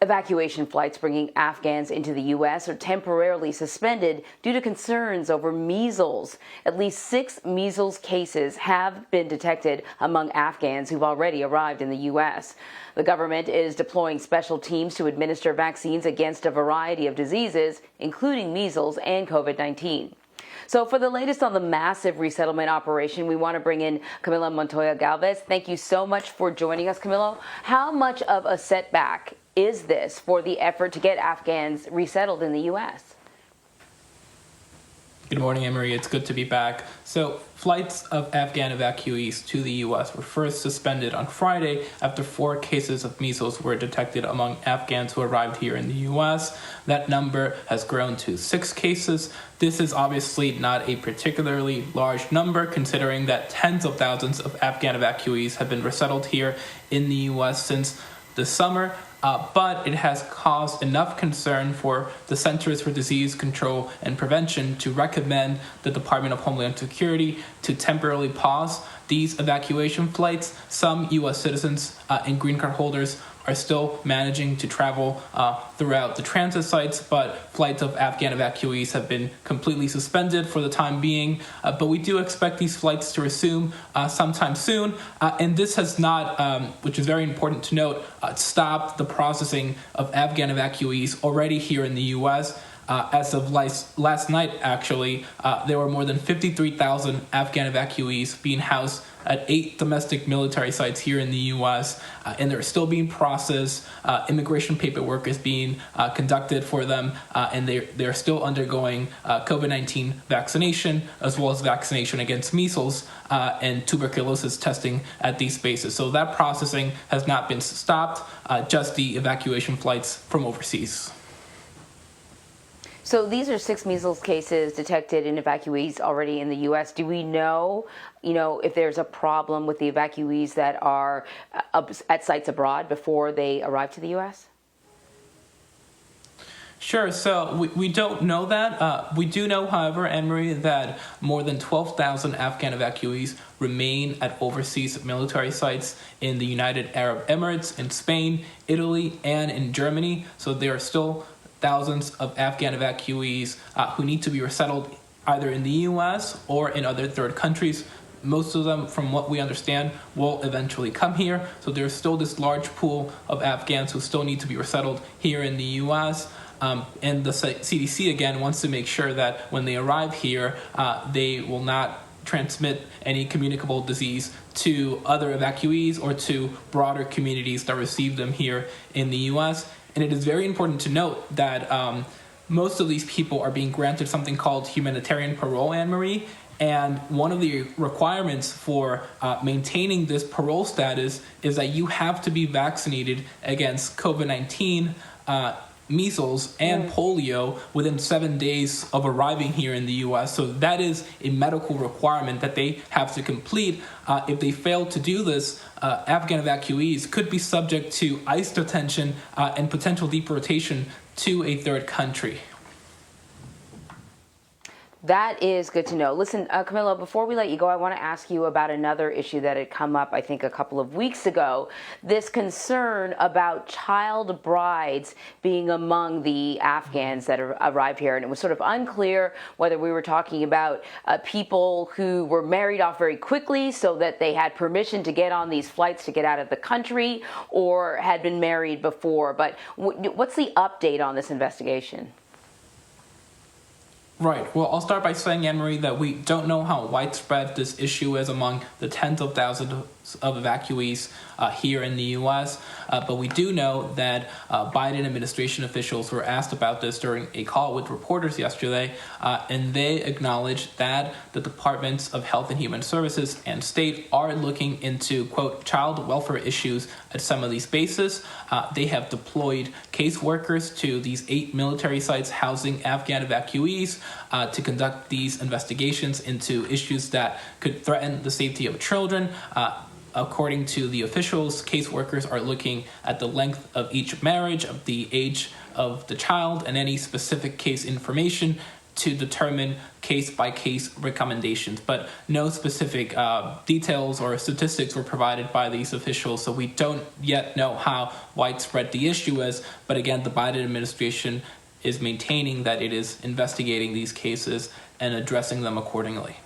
Evacuation flights bringing Afghans into the U.S. are temporarily suspended due to concerns over measles. At least 6 measles cases have been detected among Afghans who've already arrived in the U.S. The government is deploying special teams to administer vaccines against a variety of diseases, including measles and COVID-19. So for the latest on the massive resettlement operation, we want to bring in Camilo Montoya-Galvez. Thank you so much for joining us, Camilo. How much of a setback is this for the effort to get Afghans resettled in the U.S.? Good morning, Emery. It's good to be back. So, flights of Afghan evacuees to the U.S. were first suspended on Friday after 4 cases of measles were detected among Afghans who arrived here in the U.S. That number has grown to 6 cases. This is obviously not a particularly large number, considering that tens of thousands of Afghan evacuees have been resettled here in the U.S. since the summer. But it has caused enough concern for the Centers for Disease Control and Prevention to recommend the Department of Homeland Security to temporarily pause these evacuation flights. Some U.S. citizens and green card holders are still managing to travel throughout the transit sites, but flights of Afghan evacuees have been completely suspended for the time being. But we do expect these flights to resume sometime soon. And this has not, which is very important to note, stopped the processing of Afghan evacuees already here in the U.S. As of last night, actually, there were more than 53,000 Afghan evacuees being housed at 8 domestic military sites here in the U.S., and they're still being processed. Immigration paperwork is being conducted for them, and they're still undergoing COVID-19 vaccination, as well as vaccination against measles and tuberculosis testing at these bases. So that processing has not been stopped, just the evacuation flights from overseas. So these are 6 measles cases detected in evacuees already in the U.S. Do we know, if there's a problem with the evacuees that are at sites abroad before they arrive to the U.S.? Sure. So we don't know that. We do know, however, Anne-Marie, that more than 12,000 Afghan evacuees remain at overseas military sites in the United Arab Emirates, in Spain, Italy, and in Germany. So there are still thousands of Afghan evacuees who need to be resettled either in the U.S. or in other third countries. Most of them, from what we understand, will eventually come here. So there's still this large pool of Afghans who still need to be resettled here in the U.S. And the CDC, again, wants to make sure that when they arrive here, they will not transmit any communicable disease to other evacuees or to broader communities that receive them here in the U.S. And it is very important to note that most of these people are being granted something called humanitarian parole, Anne-Marie. And one of the requirements for maintaining this parole status is that you have to be vaccinated against COVID-19, measles, and polio within 7 days of arriving here in the U.S. So that is a medical requirement that they have to complete. If they fail to do this, Afghan evacuees could be subject to ICE detention and potential deportation to a third country. That is good to know. Listen, Camilo, before we let you go, I want to ask you about another issue that had come up, I think, a couple of weeks ago. This concern about child brides being among the Afghans that arrived here. And it was sort of unclear whether we were talking about people who were married off very quickly so that they had permission to get on these flights to get out of the country, or had been married before. But what's the update on this investigation? Right. Well, I'll start by saying, Anne-Marie, that we don't know how widespread this issue is among the tens of thousands of evacuees here in the U.S., but we do know that Biden administration officials were asked about this during a call with reporters yesterday, and they acknowledged that the Departments of Health and Human Services and State are looking into, quote, child welfare issues at some of these bases. They have deployed caseworkers to these 8 military sites housing Afghan evacuees to conduct these investigations into issues that could threaten the safety of children. According to the officials, caseworkers are looking at the length of each marriage, of the age of the child, and any specific case information to determine case-by-case recommendations, but no specific details or statistics were provided by these officials, so we don't yet know how widespread the issue is. But again, the Biden administration is maintaining that it is investigating these cases and addressing them accordingly.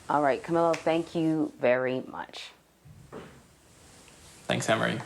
All right, Camilo, thank you very much. Thanks, Emery.